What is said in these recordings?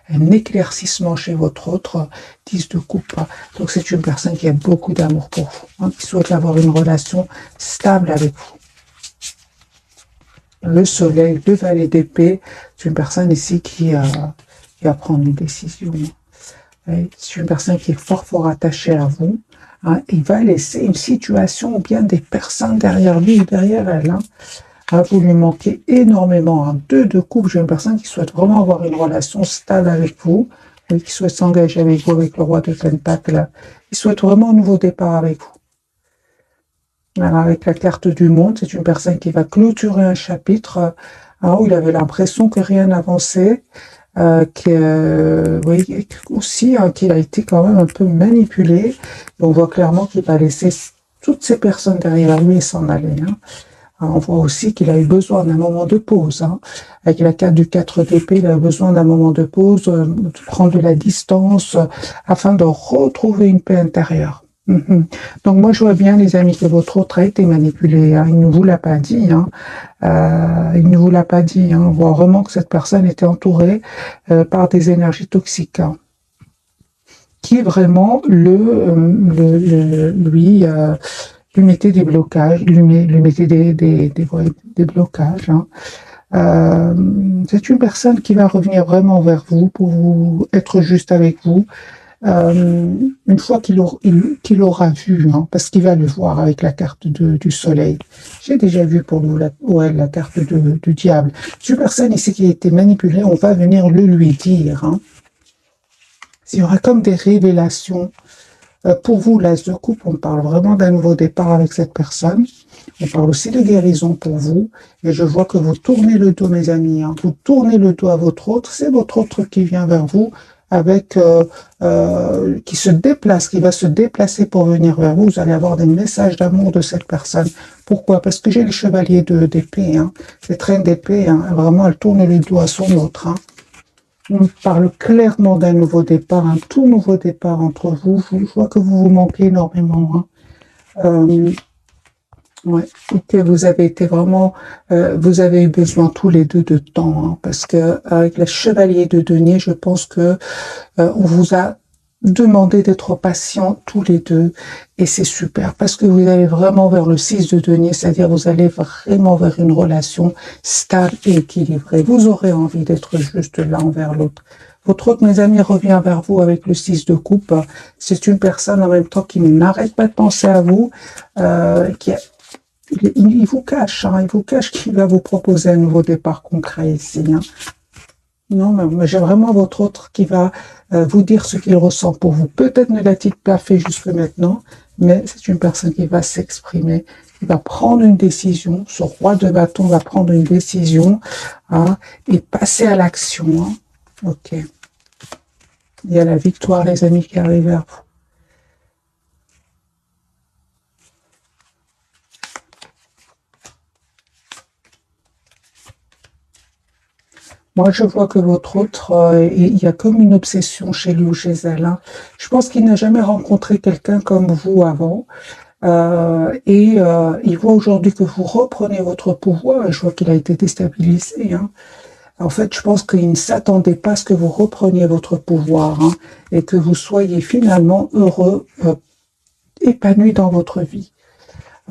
un éclaircissement chez votre autre, 10 de coupe. Donc c'est une personne qui a beaucoup d'amour pour vous, qui souhaite avoir une relation stable avec vous. Le soleil, le valet d'épée, c'est une personne ici qui va prendre une décision. C'est une personne qui est fort attachée à vous. Il va laisser une situation ou bien des personnes derrière lui ou derrière elle. Vous lui manquez énormément. 2 de coupe, j'ai une personne qui souhaite vraiment avoir une relation stable avec vous, qui souhaite s'engager avec vous, avec le roi de Pentacle. Il souhaite vraiment un nouveau départ avec vous. Alors, avec la carte du monde, c'est une personne qui va clôturer un chapitre où il avait l'impression que rien n'avançait, aussi qu'il a été quand même un peu manipulé. On voit clairement qu'il va laisser toutes ces personnes derrière lui et s'en aller. On voit aussi qu'il a eu besoin d'un moment de pause. Avec la carte du 4 d'épée, il a eu besoin d'un moment de pause, de prendre de la distance, afin de retrouver une paix intérieure. Donc moi je vois bien, les amis, que votre autre a été manipulé. Il ne vous l'a pas dit. Il ne vous l'a pas dit. On voit vraiment que cette personne était entourée par des énergies toxiques, qui vraiment lui mettait des blocages, lui mettait des blocages. C'est une personne qui va revenir vraiment vers vous pour vous être juste avec vous. Une fois qu'il aura vu, parce qu'il va le voir avec la carte du soleil. J'ai déjà vu pour nous la carte du diable. C'est une personne ici qui a été manipulée, on va venir le lui dire. Il y aura comme des révélations. Pour vous, l'as de coupe, on parle vraiment d'un nouveau départ avec cette personne. On parle aussi de guérison pour vous. Et je vois que vous tournez le dos, mes amis. Vous tournez le dos à votre autre. C'est votre autre qui vient vers vous, avec qui se déplace, qui va se déplacer pour venir vers vous. Vous allez avoir des messages d'amour de cette personne. Pourquoi? Parce que j'ai les chevaliers d'épée. Cette reine d'épée, vraiment, elle tourne le dos à son autre. On parle clairement d'un nouveau départ, un tout nouveau départ entre vous. Je vois que vous vous manquez énormément. Et que vous avez été vraiment, vous avez eu besoin tous les deux de temps, parce que avec le chevalier de denier, je pense que on vous a demandé d'être patient tous les deux, et c'est super, parce que vous allez vraiment vers le 6 de denier, c'est-à-dire vous allez vraiment vers une relation stable et équilibrée. Vous aurez envie d'être juste l'un envers l'autre. Votre autre, mes amis, revient vers vous avec le 6 de coupe. C'est une personne en même temps qui n'arrête pas de penser à vous, il vous cache, qu'il va vous proposer un nouveau départ concret ici. Non, mais j'ai vraiment votre autre qui va vous dire ce qu'il ressent pour vous. Peut-être ne l'a-t-il pas fait jusque maintenant, mais c'est une personne qui va s'exprimer, qui va prendre une décision. Ce roi de bâton va prendre une décision et passer à l'action. Ok. Il y a la victoire, les amis, qui arrive vers vous. Moi, je vois que votre autre, il y a comme une obsession chez lui ou chez elle. Je pense qu'il n'a jamais rencontré quelqu'un comme vous avant. Il voit aujourd'hui que vous reprenez votre pouvoir, et je vois qu'il a été déstabilisé. En fait, je pense qu'il ne s'attendait pas à ce que vous repreniez votre pouvoir, et que vous soyez finalement heureux, épanoui dans votre vie.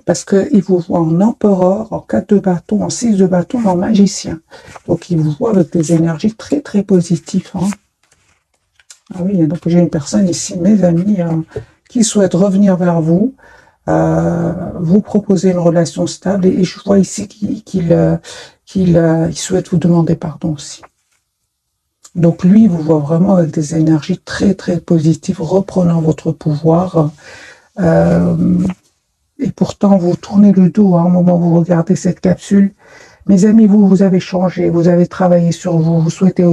Parce qu'il vous voit en empereur, en 4 de bâton, en 6 de bâton, en magicien. Donc, il vous voit avec des énergies très, très positives. Ah oui, donc j'ai une personne ici, mes amis, qui souhaite revenir vers vous, vous proposer une relation stable, et je vois ici qu'il souhaite vous demander pardon aussi. Donc, lui, il vous voit vraiment avec des énergies très, très positives, reprenant votre pouvoir. Et pourtant, vous tournez le dos au moment où vous regardez cette capsule. Mes amis, vous avez changé, vous avez travaillé sur vous, vous souhaitez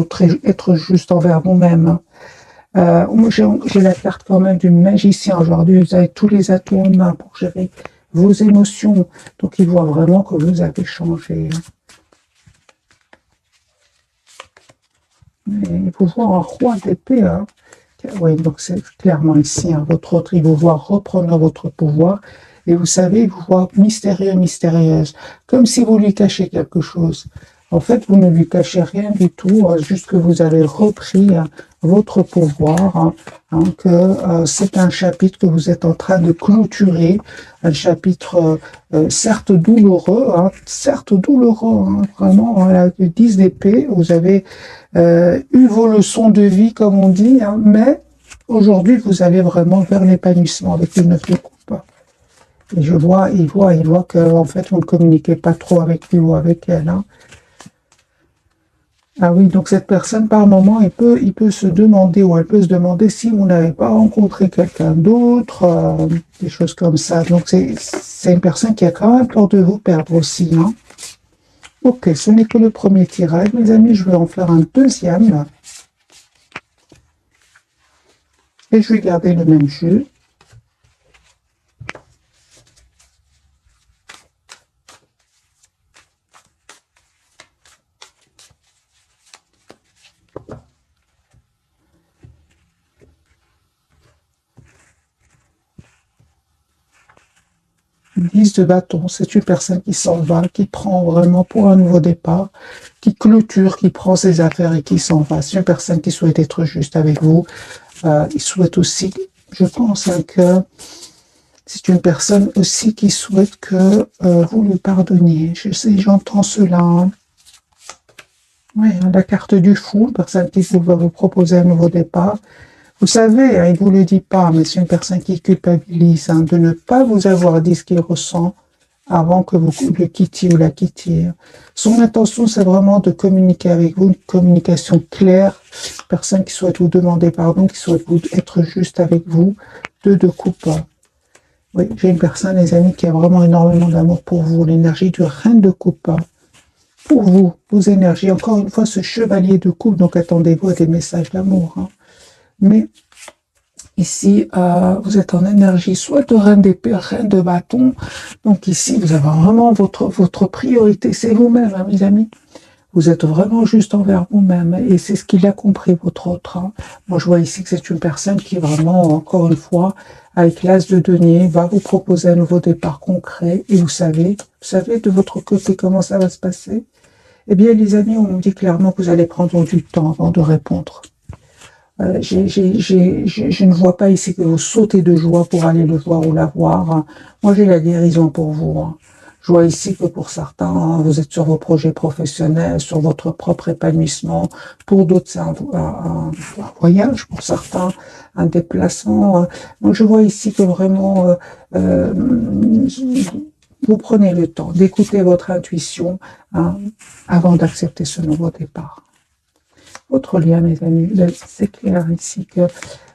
être juste envers vous-même. J'ai la carte quand même du magicien aujourd'hui. Vous avez tous les atouts en main pour gérer vos émotions. Donc, il voit vraiment que vous avez changé. Et il vous voit un roi d'épée. Oui, donc c'est clairement ici, votre autre, il vous voit reprendre votre pouvoir. Et vous savez, il vous voit mystérieux, mystérieuse, comme si vous lui cachez quelque chose. En fait, vous ne lui cachez rien du tout, juste que vous avez repris votre pouvoir, que c'est un chapitre que vous êtes en train de clôturer, un chapitre certes douloureux, vraiment, le 10 d'épée, vous avez eu vos leçons de vie, comme on dit, mais aujourd'hui, vous allez vraiment vers l'épanouissement avec le 9 de coupe. Et il voit que, en fait, vous ne communiquez pas trop avec lui ou avec elle. Ah oui, donc cette personne, par moment, il peut se demander, ou elle peut se demander si vous n'avez pas rencontré quelqu'un d'autre, des choses comme ça. Donc c'est une personne qui a quand même peur de vous perdre aussi. Ok, ce n'est que le premier tirage, mes amis, je vais en faire un deuxième. Et je vais garder le même jeu. Dix de bâton, c'est une personne qui s'en va, qui prend vraiment pour un nouveau départ, qui clôture, qui prend ses affaires et qui s'en va. C'est une personne qui souhaite être juste avec vous. Il souhaite aussi, je pense, que c'est une personne aussi qui souhaite que vous lui pardonniez. Je sais, j'entends cela. Oui, la carte du fou, une personne qui va vous proposer un nouveau départ. Vous savez, il ne vous le dit pas, mais c'est une personne qui culpabilise de ne pas vous avoir dit ce qu'il ressent avant que vous le quittiez ou la quittiez. Son intention, c'est vraiment de communiquer avec vous, une communication claire, personne qui souhaite vous demander pardon, qui souhaite être juste avec vous, deux de coupe. Oui, j'ai une personne, les amis, qui a vraiment énormément d'amour pour vous, l'énergie du reine de coupe. Pour vous, vos énergies, encore une fois, ce chevalier de coupe, donc attendez-vous à des messages d'amour. Mais ici, vous êtes en énergie soit de reine d'épée, reine de bâton. Donc ici, vous avez vraiment votre priorité, c'est vous-même, mes amis. Vous êtes vraiment juste envers vous-même. Et c'est ce qu'il a compris, votre autre. Moi, je vois ici que c'est une personne qui vraiment, encore une fois, avec l'as de denier, va vous proposer un nouveau départ concret. Et vous savez de votre côté comment ça va se passer. Eh bien, les amis, on me dit clairement que vous allez prendre du temps avant de répondre. Je ne vois pas ici que vous sautez de joie pour aller le voir ou la voir. Moi, j'ai la guérison pour vous. Je vois ici que pour certains, vous êtes sur vos projets professionnels, sur votre propre épanouissement. Pour d'autres, c'est un voyage. Pour certains, un déplacement. Donc, je vois ici que vraiment, vous prenez le temps d'écouter votre intuition avant d'accepter ce nouveau départ. Autre lien, mes amis, c'est clair ici que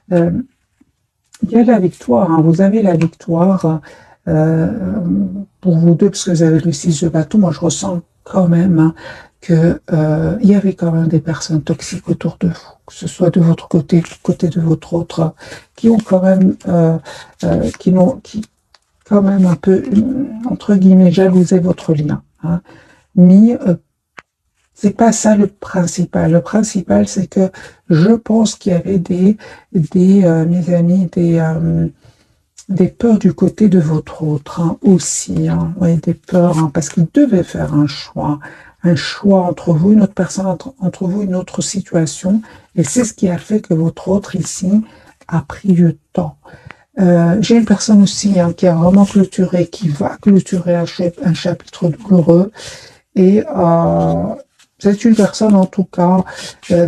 il y a la victoire, vous avez la victoire pour vous deux, parce que vous avez le 6 de bâton. Moi, je ressens quand même que il y avait quand même des personnes toxiques autour de vous, que ce soit de votre côté, du côté de votre autre, qui ont quand même, qui quand même un peu, entre guillemets, jalousé votre lien. Mais c'est pas ça le principal. Le principal, c'est que je pense qu'il y avait mes amis, des peurs du côté de votre autre aussi. Oui, des peurs, parce qu'il devait faire un choix entre vous, une autre personne, entre vous, une autre situation. Et c'est ce qui a fait que votre autre ici a pris du temps. J'ai une personne aussi qui a vraiment clôturé, qui va clôturer un chapitre douloureux. Et c'est une personne, en tout cas,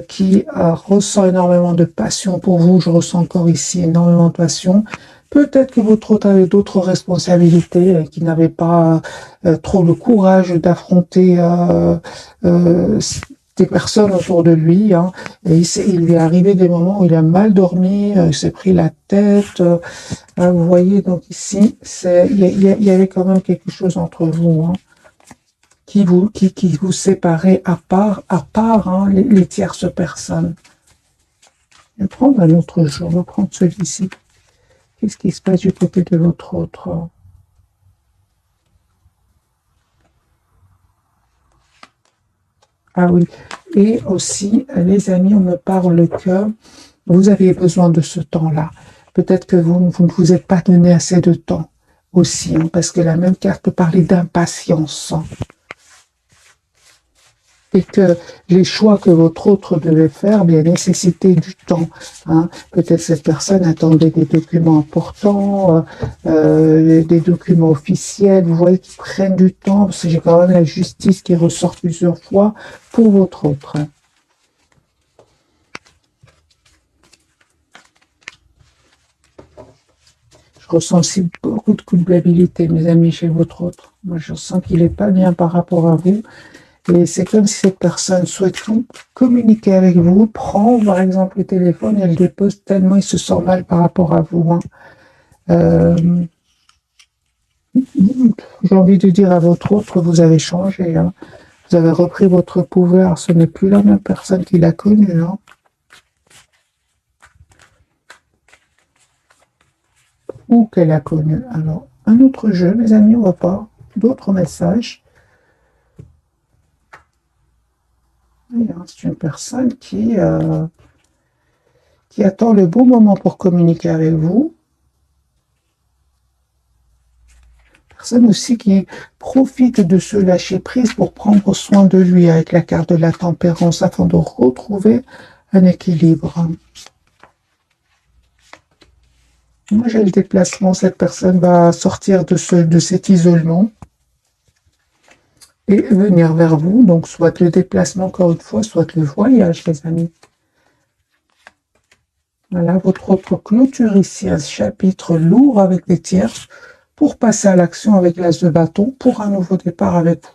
qui ressent énormément de passion pour vous. Je ressens encore ici énormément de passion. Peut-être que votre autre avait d'autres responsabilités, qui n'avait pas trop le courage d'affronter des personnes autour de lui. Et il lui est arrivé des moments où il a mal dormi, il s'est pris la tête. Vous voyez, donc ici, il y avait quand même quelque chose entre vous. Qui vous séparez à part les tierces personnes. Je vais prendre un autre jeu, je vais prendre celui-ci. Qu'est-ce qui se passe du côté de votre autre? Ah oui, et aussi, les amis, on me parle que vous avez besoin de ce temps-là. Peut-être que vous ne vous êtes pas donné assez de temps aussi, parce que la même carte peut parler d'impatience. et que les choix que votre autre devait faire bien nécessitaient du temps. Hein. Peut-être cette personne attendait des documents importants, des documents officiels, vous voyez, qui prennent du temps, parce que j'ai quand même la justice qui ressort plusieurs fois pour votre autre. Je ressens aussi beaucoup de culpabilité, mes amis, chez votre autre. Moi, je sens qu'il n'est pas bien par rapport à vous. Et c'est comme si cette personne souhaite communiquer avec vous, prend par exemple le téléphone et le dépose tellement il se sent mal par rapport à vous. Hein. Euh, j'ai envie de dire à votre autre, vous avez changé. Hein. Vous avez repris votre pouvoir. Ce n'est plus la même personne qu'il a connue. Hein. Ou qu'elle a connu. Alors, un autre jeu, mes amis, on va pas. D'autres messages. C'est une personne qui attend le bon moment pour communiquer avec vous. Personne aussi qui profite de ce lâcher-prise pour prendre soin de lui avec la carte de la tempérance afin de retrouver un équilibre. Moi, j'ai le déplacement. Cette personne va sortir de cet isolement et venir vers vous. Donc, soit le déplacement, encore une fois, soit le voyage, les amis. Voilà, votre autre clôture ici, un chapitre lourd avec des tierces pour passer à l'action avec l'as de bâton pour un nouveau départ avec vous.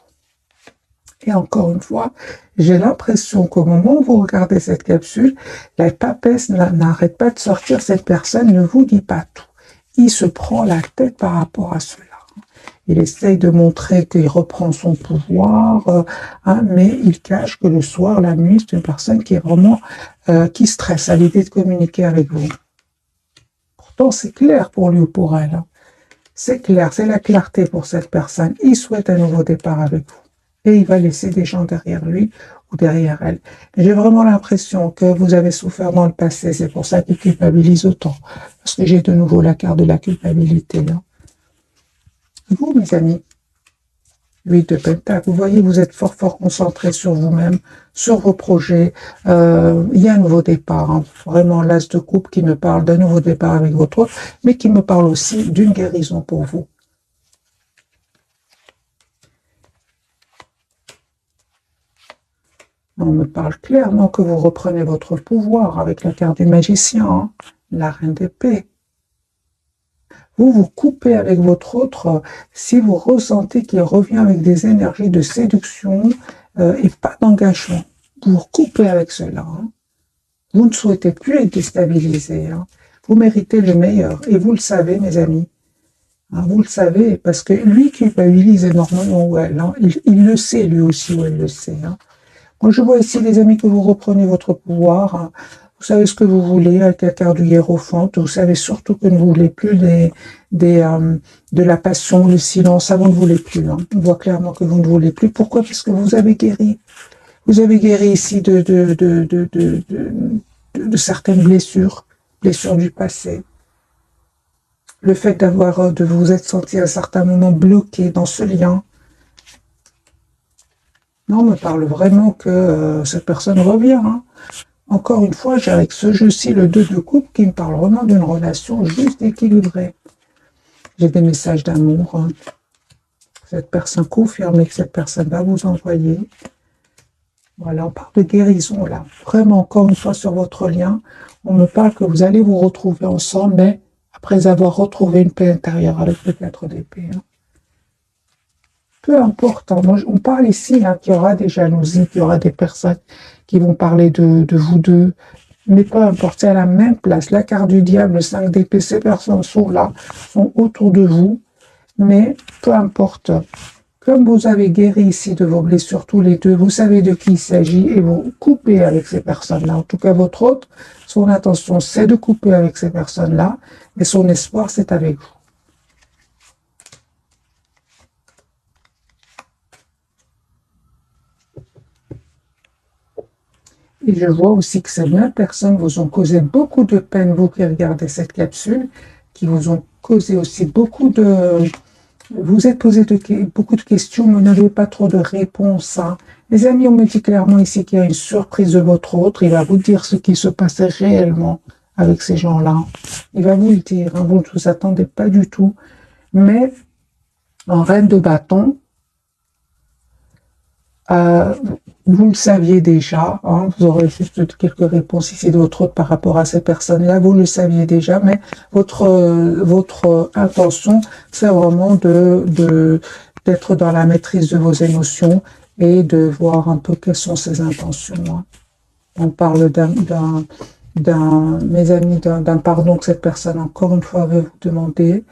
Et encore une fois, j'ai l'impression qu'au moment où vous regardez cette capsule, la papesse n'arrête pas de sortir. Cette personne ne vous dit pas tout. Il se prend la tête par rapport à cela. Il essaye de montrer qu'il reprend son pouvoir, mais il cache que le soir, la nuit, c'est une personne qui est vraiment qui stresse à l'idée de communiquer avec vous. Pourtant, c'est clair pour lui ou pour elle. Hein. C'est clair, c'est la clarté pour cette personne. Il souhaite un nouveau départ avec vous. Et il va laisser des gens derrière lui ou derrière elle. J'ai vraiment l'impression que vous avez souffert dans le passé. C'est pour ça qu'il culpabilise autant. Parce que j'ai de nouveau la carte de la culpabilité. Là. Vous, mes amis, 8 de Pentacle, vous voyez, vous êtes fort, fort concentré sur vous-même, sur vos projets. Il y a un nouveau départ. Hein. Vraiment, l'as de coupe qui me parle d'un nouveau départ avec votre autre, mais qui me parle aussi d'une guérison pour vous. On me parle clairement que vous reprenez votre pouvoir avec la carte du magicien, hein, la reine d'épée. Vous vous coupez avec votre autre si vous ressentez qu'il revient avec des énergies de séduction et pas d'engagement. Vous vous coupez avec cela. Hein. Vous ne souhaitez plus être déstabilisé. Hein. Vous méritez le meilleur. Et vous le savez, mes amis. Hein, vous le savez, parce que lui culpabilise énormément ou elle. Hein. Il le sait, lui aussi, ou elle le sait. Hein. Moi, je vois ici, les amis, que vous reprenez votre pouvoir. Hein. Vous savez ce que vous voulez avec la carte du hiérophant. Vous savez surtout que vous ne voulez plus de la passion, le silence. Ça, vous ne voulez plus. Hein. On voit clairement que vous ne voulez plus. Pourquoi? Parce que vous avez guéri. Vous avez guéri ici de certaines blessures du passé. Le fait de vous être senti à un certain moment bloqué dans ce lien. Non, on me parle vraiment que cette personne revient. Hein. Encore une fois, j'ai avec ce jeu-ci le 2 de coupe qui me parle vraiment d'une relation juste équilibrée. J'ai des messages d'amour. Hein. Cette personne confirme que cette personne va vous envoyer. Voilà, on parle de guérison là. Vraiment, encore une fois, sur votre lien, on me parle que vous allez vous retrouver ensemble, mais après avoir retrouvé une paix intérieure avec le 4 d'épée. Hein. Peu importe, hein. Moi, on parle ici hein, qu'il y aura des jalousies, qu'il y aura des personnes qui vont parler de vous deux, mais peu importe, c'est à la même place. La carte du diable, le 5 d'épée, ces personnes sont là, sont autour de vous, mais peu importe. Comme vous avez guéri ici de vos blessures tous les deux, vous savez de qui il s'agit et vous coupez avec ces personnes-là. En tout cas, votre autre, son intention, c'est de couper avec ces personnes-là, mais son espoir, c'est avec vous. Et je vois aussi que ces mêmes personnes vous ont causé beaucoup de peine, vous qui regardez cette capsule, qui vous ont causé aussi beaucoup de... Vous êtes posé beaucoup de questions, mais vous n'avez pas trop de réponses. Hein. Les amis, on me dit clairement ici qu'il y a une surprise de votre autre. Il va vous dire ce qui se passait réellement avec ces gens-là. Il va vous le dire. Hein, vous ne vous attendez pas du tout. Mais en reine de bâton, euh, vous le saviez déjà. Hein, vous aurez juste quelques réponses ici de votre autre par rapport à ces personnes-là. Vous le saviez déjà. Mais votre intention, c'est vraiment d'être dans la maîtrise de vos émotions et de voir un peu quelles sont ses intentions. Hein. On parle mes amis, d'un pardon que cette personne, encore une fois, veut vous demander.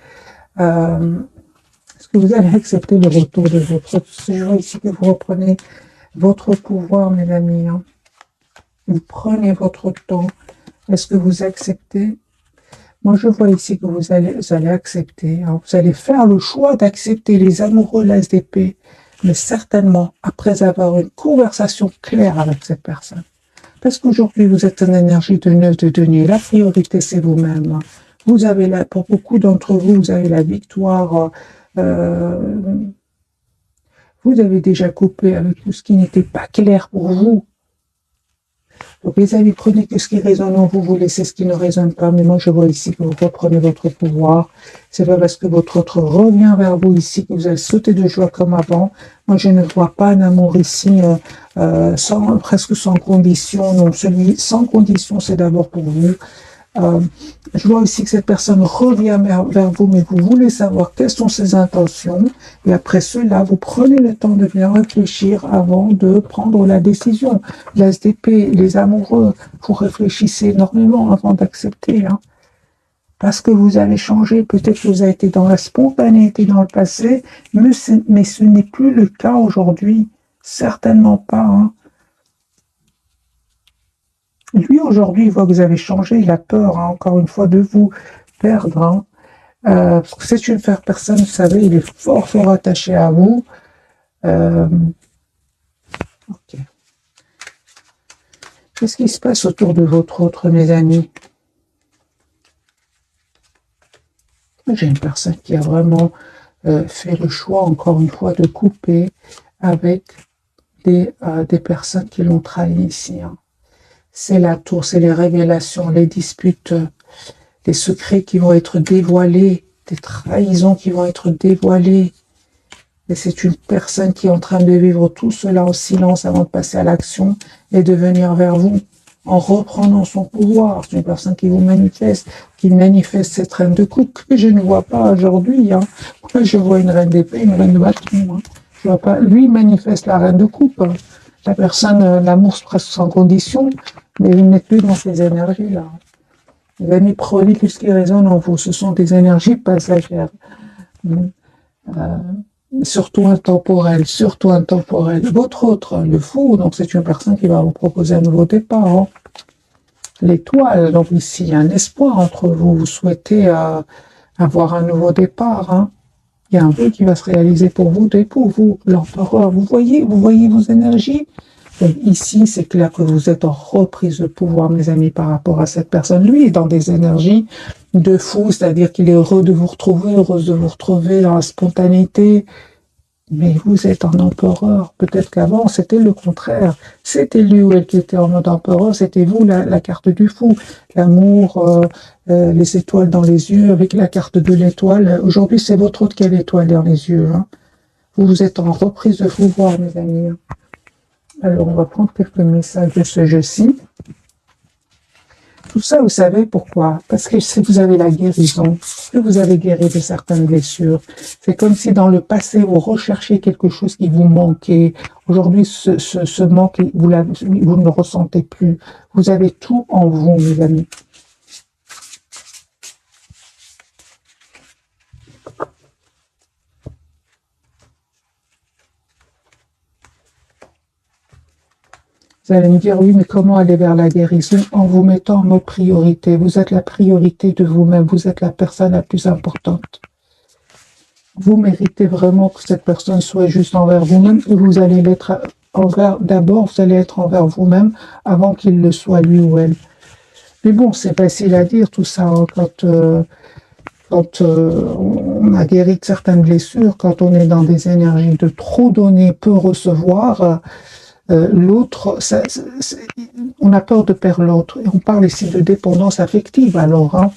Est-ce que vous allez accepter le retour de votre... Je vois ici que vous reprenez votre pouvoir, mes amis. Hein. Vous prenez votre temps. Est-ce que vous acceptez? Moi, je vois ici que vous allez accepter. Hein. Vous allez faire le choix d'accepter les amoureux, l'as d'épée, mais certainement après avoir une conversation claire avec cette personne. Parce qu'aujourd'hui, vous êtes en énergie de 9 de denier. La priorité, c'est vous-même. Vous avez pour beaucoup d'entre vous, vous avez la victoire. Vous avez déjà coupé avec tout ce qui n'était pas clair pour vous. Donc, les amis, prenez que ce qui résonne en vous, vous laissez ce qui ne résonne pas. Mais moi, je vois ici que vous reprenez votre pouvoir. C'est pas parce que votre autre revient vers vous ici que vous allez sauter de joie comme avant. Moi, je ne vois pas un amour ici presque sans condition. Non, celui sans condition, c'est d'abord pour vous. Je vois aussi que cette personne revient vers vous, mais vous voulez savoir quelles sont ses intentions. Et après cela, vous prenez le temps de bien réfléchir avant de prendre la décision. L'as d'épée, les amoureux, vous réfléchissez énormément avant d'accepter. Hein. Parce que vous avez changé, peut-être que vous avez été dans la spontanéité dans le passé, mais ce n'est plus le cas aujourd'hui. Certainement pas. Hein. Lui, aujourd'hui, il voit que vous avez changé, il a peur, hein, encore une fois, de vous perdre. Hein. Parce que c'est une personne, vous savez, il est fort, fort attaché à vous. Ok. Qu'est-ce qui se passe autour de votre autre, mes amis? J'ai une personne qui a vraiment fait le choix, encore une fois, de couper avec des personnes qui l'ont trahi ici. Hein. C'est la tour, c'est les révélations, les disputes, les secrets qui vont être dévoilés, des trahisons qui vont être dévoilées. Et c'est une personne qui est en train de vivre tout cela en silence avant de passer à l'action et de venir vers vous en reprenant son pouvoir. C'est une personne qui vous manifeste, cette reine de coupe que je ne vois pas aujourd'hui. Hein. Moi, je vois une reine d'épée, une reine de bâton. Hein. Je vois pas. Lui manifeste la reine de coupe. Hein. La personne, l'amour presque sans condition, mais vous n'êtes plus dans ces énergies-là. Les amis, prenez tout ce qui résonne en vous. Ce sont des énergies passagères. Surtout intemporelles, surtout intemporelles. Votre autre, le fou, donc c'est une personne qui va vous proposer un nouveau départ. Hein. L'étoile, donc ici, il y a un espoir entre vous. Vous souhaitez avoir un nouveau départ. Hein. Il y a un vœu qui va se réaliser pour vous et pour vous. L'empereur, vous voyez vos énergies. Donc ici, c'est clair que vous êtes en reprise de pouvoir, mes amis, par rapport à cette personne. Lui est dans des énergies de fou, c'est-à-dire qu'il est heureux de vous retrouver, heureuse de vous retrouver dans la spontanéité. Mais vous êtes en empereur. Peut-être qu'avant, c'était le contraire. C'était lui ou elle qui était en mode empereur. C'était vous, la carte du fou. L'amour, les étoiles dans les yeux, avec la carte de l'étoile. Aujourd'hui, c'est votre autre qui a l'étoile dans les yeux. Hein. Vous êtes en reprise de pouvoir, mes amis. Alors, on va prendre quelques messages de ce jeu-ci. Tout ça, vous savez pourquoi? Parce que si vous avez la guérison, que vous avez guéri de certaines blessures, c'est comme si dans le passé, vous recherchiez quelque chose qui vous manquait. Aujourd'hui, ce manque, vous ne le ressentez plus. Vous avez tout en vous, mes amis. Vous allez me dire, oui, mais comment aller vers la guérison? En vous mettant en mode priorité. Vous êtes la priorité de vous-même. Vous êtes la personne la plus importante. Vous méritez vraiment que cette personne soit juste envers vous-même et vous allez l'être d'abord, vous allez être envers vous-même avant qu'il le soit lui ou elle. Mais bon, c'est facile à dire tout ça hein, quand on a guéri de certaines blessures, quand on est dans des énergies de trop donner, peu recevoir. l'autre, on a peur de perdre l'autre. Et on parle ici de dépendance affective, alors. Hein.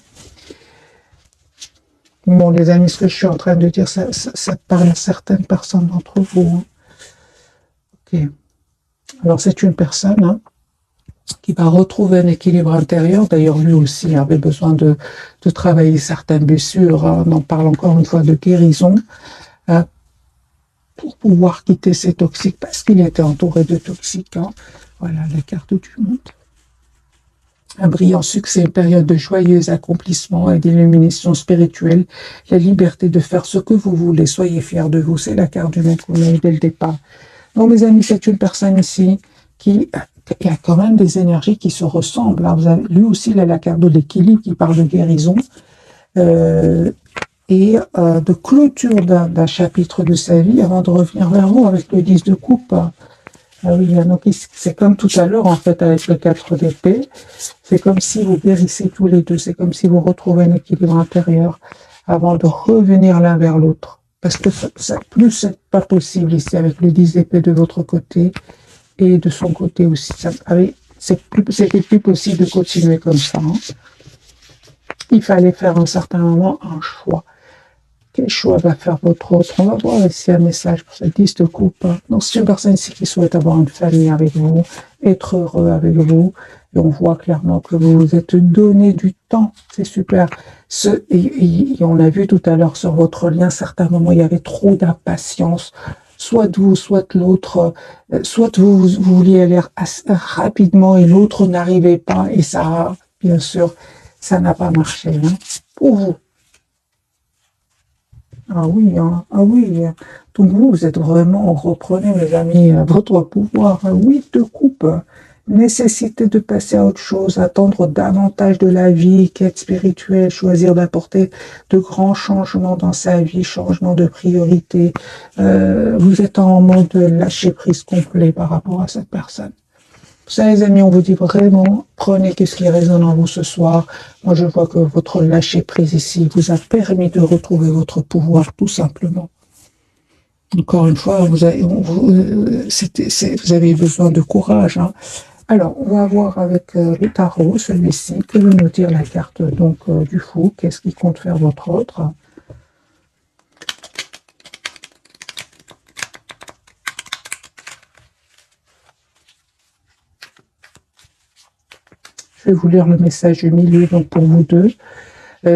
Bon, les amis, ce que je suis en train de dire, ça parle à certaines personnes d'entre vous. Hein. Ok. Alors, c'est une personne hein, qui va retrouver un équilibre intérieur. D'ailleurs, lui aussi avait besoin de travailler certaines blessures. Hein. On en parle encore une fois de guérison. Pour pouvoir quitter ces toxiques, parce qu'il était entouré de toxiques. Hein. Voilà la carte du monde. Un brillant succès, une période de joyeux accomplissement et d'illumination spirituelle, la liberté de faire ce que vous voulez, soyez fiers de vous, c'est la carte du monde qu'on a eu dès le départ. Donc mes amis, c'est une personne ici qui a quand même des énergies qui se ressemblent. Hein. Vous avez, lui aussi, il a la carte de l'équilibre qui parle de guérison et de clôture d'un chapitre de sa vie avant de revenir vers vous avec le 10 de coupe. Ah oui, donc c'est comme tout à l'heure en fait avec le 4 d'épée. C'est comme si vous guérissez tous les deux. C'est comme si vous retrouvez un équilibre intérieur avant de revenir l'un vers l'autre. Parce que plus c'est pas possible ici avec le 10 d'épée de votre côté et de son côté aussi. C'était plus possible de continuer comme ça. Hein. Il fallait faire à un certain moment un choix. Quel choix va faire votre autre? On va voir ici un message pour cette 10 de coupe. Donc, c'est une personne ici qui souhaite avoir une famille avec vous, être heureux avec vous. Et on voit clairement que vous vous êtes donné du temps. C'est super. Et on a vu tout à l'heure sur votre lien, certains moments, il y avait trop d'impatience. Soit de vous, soit de l'autre. Soit vous vouliez aller rapidement et l'autre n'arrivait pas. Et ça, bien sûr, ça n'a pas marché. Hein, pour vous. Ah oui, hein. Ah oui. Donc vous êtes vraiment, reprenez mes amis, votre pouvoir. Oui, de coupe. Nécessité de passer à autre chose, attendre davantage de la vie, quête spirituelle, choisir d'apporter de grands changements dans sa vie, changement de priorité. Vous êtes en mode lâcher prise complet par rapport à cette personne. Ça, les amis, on vous dit vraiment, prenez ce qui résonne en vous ce soir. Moi, je vois que votre lâcher-prise ici vous a permis de retrouver votre pouvoir, tout simplement. Encore une fois, vous avez besoin de courage. Hein. Alors, on va voir avec le tarot, celui-ci, que veut nous dire la carte donc du fou. Qu'est-ce qui compte faire votre autre? Je vais vous lire le message du milieu, donc pour vous deux.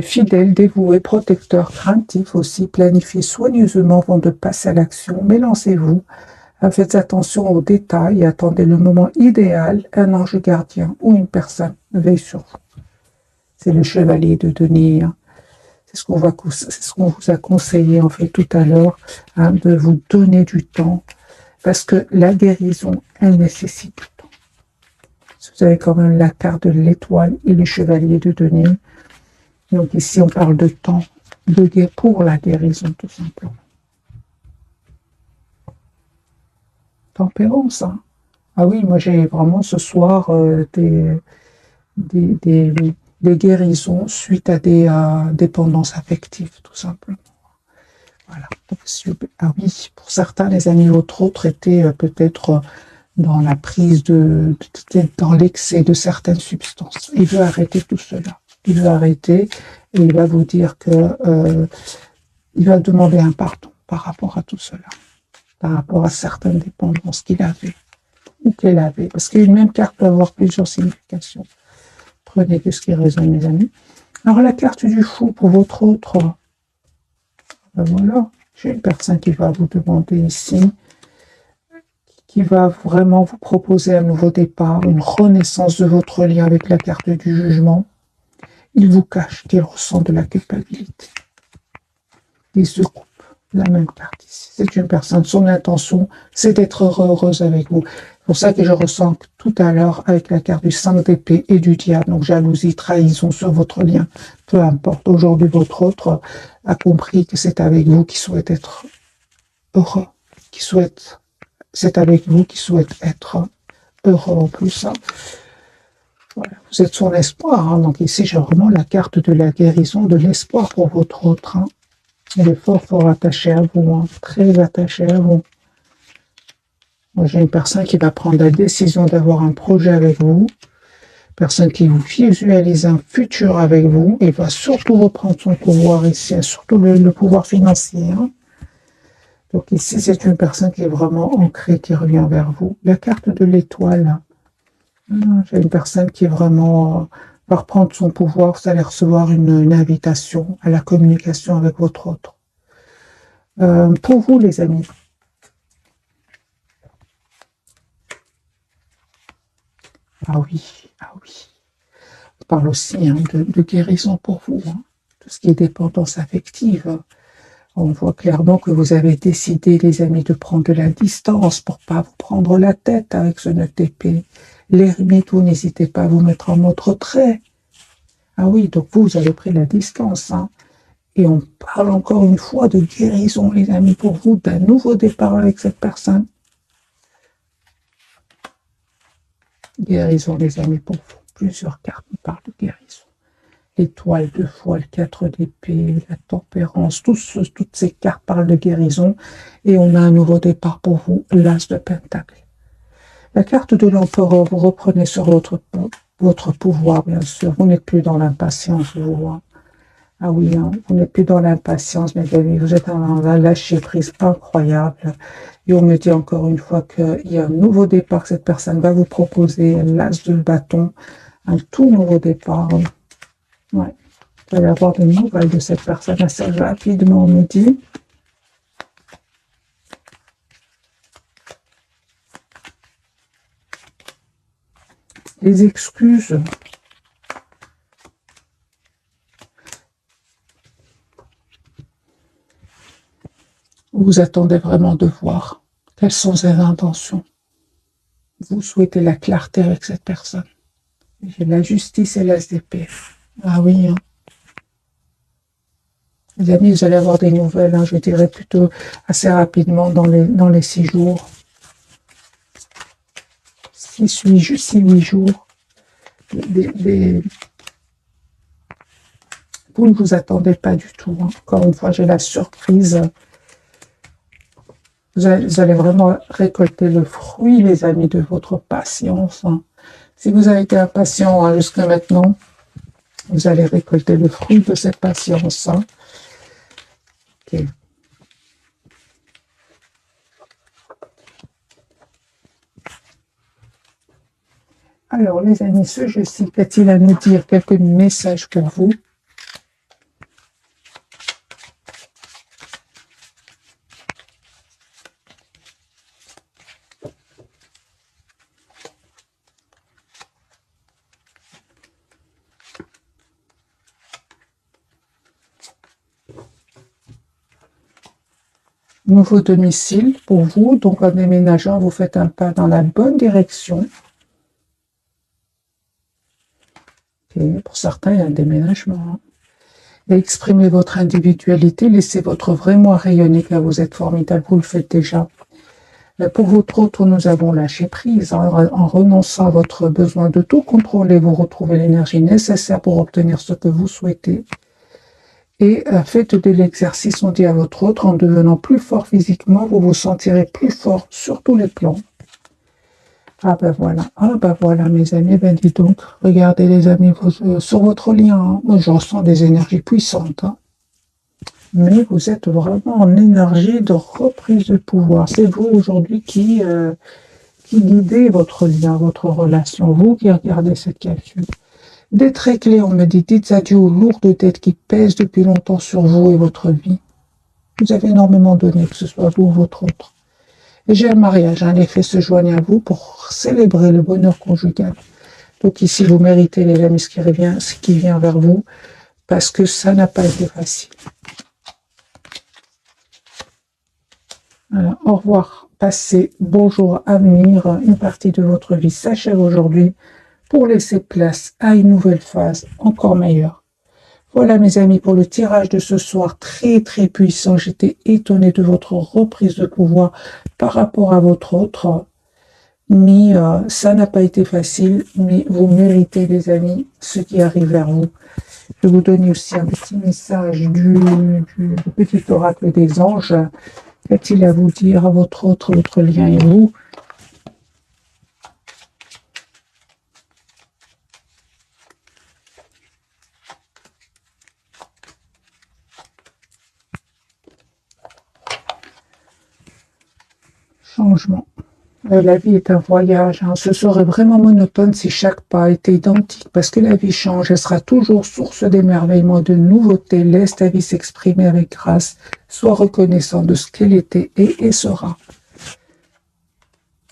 Fidèle, dévoué, protecteur, craintif aussi, planifiez soigneusement avant de passer à l'action, mais lancez-vous. Faites attention aux détails et attendez le moment idéal, un ange gardien ou une personne veille sur vous. C'est le chevalier de denier. Hein. C'est ce qu'on vous a conseillé en fait tout à l'heure, hein, de vous donner du temps, parce que la guérison, elle nécessite du temps. Vous avez quand même la carte de l'étoile et le chevalier de denier. Donc ici, on parle de temps, pour la guérison, tout simplement. Tempérance, hein. Ah oui, moi j'ai vraiment ce soir des guérisons suite à des dépendances affectives, tout simplement. Voilà. Donc, ah oui, pour certains, les amis, votre autre était peut-être dans la prise dans l'excès de certaines substances. Il veut arrêter tout cela. Il veut arrêter et il va vous dire que il va demander un pardon par rapport à tout cela, par rapport à certaines dépendances qu'il avait ou qu'elle avait. Parce qu'une même carte peut avoir plusieurs significations. Prenez ce qui résonne, mes amis. Alors, la carte du fou pour votre autre, ben voilà, j'ai une personne qui va vous demander ici, qui va vraiment vous proposer un nouveau départ, une renaissance de votre lien avec la carte du jugement. Il vous cache qu'il ressent de la culpabilité. Il se coupe. La même carte ici. C'est une personne, son intention, c'est d'être heureuse avec vous. C'est pour ça que je ressens tout à l'heure avec la carte du 5 d'épée et du diable. Donc jalousie, trahison sur votre lien. Peu importe. Aujourd'hui, votre autre a compris que c'est avec vous qui souhaite être heureux. C'est avec vous qui souhaite être heureux en plus. Hein. Voilà. Vous êtes son espoir. Hein. Donc ici, j'ai vraiment la carte de la guérison, de l'espoir pour votre autre. Hein. Il est fort, fort attaché à vous, hein, très attaché à vous. Moi, j'ai une personne qui va prendre la décision d'avoir un projet avec vous, personne qui vous visualise un futur avec vous, et va surtout reprendre son pouvoir ici, surtout le pouvoir financier. Hein. Donc ici, c'est une personne qui est vraiment ancrée, qui revient vers vous. La carte de l'étoile, j'ai une personne qui est vraiment va reprendre son pouvoir, vous allez recevoir une invitation à la communication avec votre autre. Pour vous, les amis, ah oui, ah oui. On parle aussi hein, de guérison pour vous, hein. Tout ce qui est dépendance affective. On voit clairement que vous avez décidé, les amis, de prendre de la distance pour pas vous prendre la tête avec ce 9 d'épée. L'ermite, vous n'hésitez pas à vous mettre en mode retrait. Ah oui, donc vous avez pris la distance. Hein. Et on parle encore une fois de guérison, les amis, pour vous, d'un nouveau départ avec cette personne. Guérison, les amis, pour vous. Plusieurs cartes nous parlent de guérison. L'étoile de fois, le 4 d'épée, la tempérance, toutes ces cartes parlent de guérison. Et on a un nouveau départ pour vous, l'as de pentacle. La carte de l'empereur, vous reprenez sur votre pouvoir, bien sûr. Vous n'êtes plus dans l'impatience, vous. Hein. Ah oui, hein, vous n'êtes plus dans l'impatience, mes amis. Vous êtes dans un lâcher-prise incroyable. Et on me dit encore une fois qu'il y a un nouveau départ que cette personne va vous proposer, l'as de bâton, un tout nouveau départ. Ouais. Vous allez avoir des nouvelles de cette personne assez rapidement, on me dit. Les excuses. Vous attendez vraiment de voir quelles sont ses intentions. Vous souhaitez la clarté avec cette personne. J'ai la justice et l'as d'épée. Ah oui. Hein. Les amis, vous allez avoir des nouvelles, hein, je dirais plutôt assez rapidement dans les 6 jours. 6-8 jours. Vous ne vous attendez pas du tout. Hein. Encore une fois, j'ai la surprise. Vous allez vraiment récolter le fruit, les amis, de votre patience. Hein. Si vous avez été impatient hein, jusqu'à maintenant, vous allez récolter le fruit de cette patience. Hein. Okay. Alors, les amis, ce jeu-ci, qu'a-t-il à nous dire? Quelques messages pour vous. Nouveau domicile pour vous, donc en déménageant, vous faites un pas dans la bonne direction. Okay. Pour certains, il y a un déménagement. Hein. Et exprimez votre individualité, laissez votre vrai moi rayonner, car vous êtes formidable, vous le faites déjà. Pour votre autre, nous avons lâché prise. En renonçant à votre besoin de tout contrôler, vous retrouvez l'énergie nécessaire pour obtenir ce que vous souhaitez. Et faites de l'exercice, on dit à votre autre, en devenant plus fort physiquement, vous vous sentirez plus fort sur tous les plans. Ah ben voilà mes amis, ben dis donc, regardez les amis, sur votre lien, hein. Moi je ressens des énergies puissantes, hein. Mais vous êtes vraiment en énergie de reprise de pouvoir. C'est vous aujourd'hui qui guidez votre lien, votre relation, vous qui regardez cette capsule. Des traits clés, on me dit, dites adieu aux lourdes dettes qui pèsent depuis longtemps sur vous et votre vie. Vous avez énormément donné, que ce soit vous ou votre autre. Et j'ai un mariage, hein, les faits se joignent à vous pour célébrer le bonheur conjugal. Donc ici, vous méritez les amis ce qui vient vers vous, parce que ça n'a pas été facile. Voilà, au revoir, passé, bonjour, avenir, une partie de votre vie s'achève aujourd'hui, pour laisser place à une nouvelle phase encore meilleure. Voilà mes amis pour le tirage de ce soir très très puissant. J'étais étonnée de votre reprise de pouvoir par rapport à votre autre. Mais ça n'a pas été facile, mais vous méritez les amis ce qui arrive vers vous. Je vais vous donner aussi un petit message du petit oracle des anges. Qu'a-t-il à vous dire à votre autre, votre lien et vous? changement. La vie est un voyage, hein. Ce serait vraiment monotone si chaque pas était identique, parce que la vie change, elle sera toujours source d'émerveillement, de nouveautés. Laisse ta vie s'exprimer avec grâce, sois reconnaissant de ce qu'elle était et sera.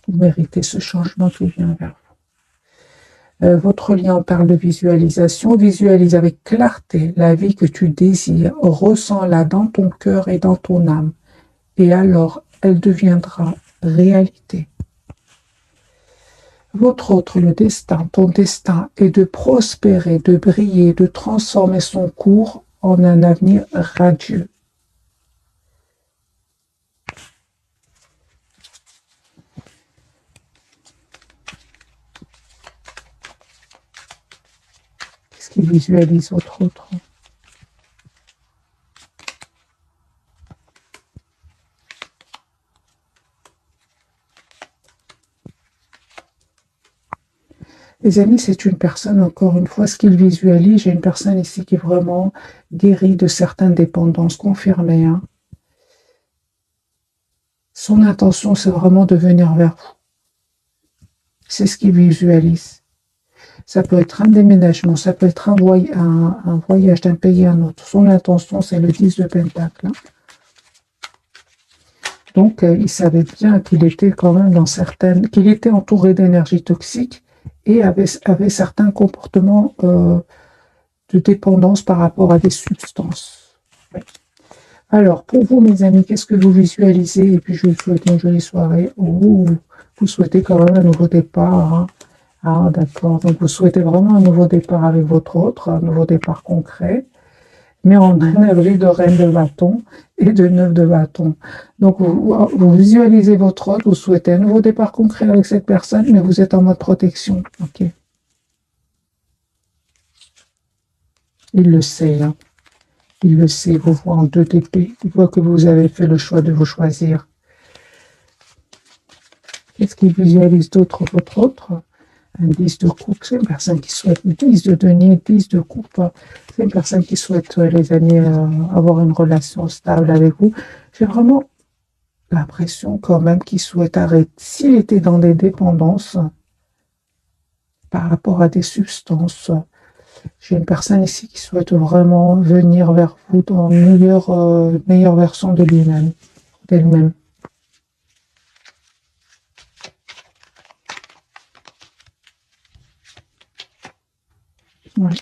Vous méritez ce changement qui vient vers vous. Votre lien parle de visualisation. Visualise avec clarté la vie que tu désires. Ressens-la dans ton cœur et dans ton âme. Et alors, elle deviendra réalité. Votre autre, le destin, ton destin est de prospérer, de briller, de transformer son cours en un avenir radieux. Qu'est-ce qui visualise votre autre? Les amis, c'est une personne, encore une fois, ce qu'il visualise, j'ai une personne ici qui est vraiment guérie de certaines dépendances confirmées. Hein. Son intention, c'est vraiment de venir vers vous. C'est ce qu'il visualise. Ça peut être un déménagement, ça peut être un voyage d'un pays à un autre. Son intention, c'est le 10 de Pentacle. Hein. Donc, il savait bien qu'il était quand même qu'il était entouré d'énergie toxique et avait certains comportements de dépendance par rapport à des substances. Oui. Alors, pour vous, mes amis, qu'est-ce que vous visualisez? Et puis, je vous souhaite une jolie soirée. Vous souhaitez quand même un nouveau départ. Hein. Ah, d'accord. Donc, vous souhaitez vraiment un nouveau départ avec votre autre, un nouveau départ concret, mais en énergie de reine de bâton et de 9 de bâton. Donc, vous visualisez votre autre, vous souhaitez un nouveau départ concret avec cette personne, mais vous êtes en mode protection. Ok. Il le sait, hein. Il le sait, il vous voit en 2 d'épée. Il voit que vous avez fait le choix de vous choisir. Qu'est-ce qu'il visualise d'autre, votre autre? Un 10 de coupe, c'est une personne qui souhaite 10 de denier, 10 de coupe. C'est une personne qui souhaite, les amis, avoir une relation stable avec vous. J'ai vraiment l'impression quand même qu'il souhaite arrêter. S'il était dans des dépendances par rapport à des substances, j'ai une personne ici qui souhaite vraiment venir vers vous dans une meilleure version de lui-même, d'elle-même. Oui.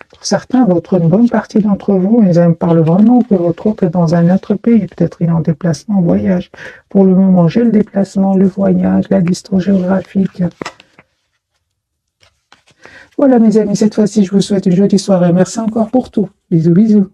Pour certains, une bonne partie d'entre vous, ils me parlent vraiment que votre autre est dans un autre pays. Peut-être il est en déplacement, en voyage. Pour le moment, j'ai le déplacement, le voyage, la distance géographique. Voilà, mes amis, cette fois-ci, je vous souhaite une jolie soirée. Merci encore pour tout. Bisous, bisous.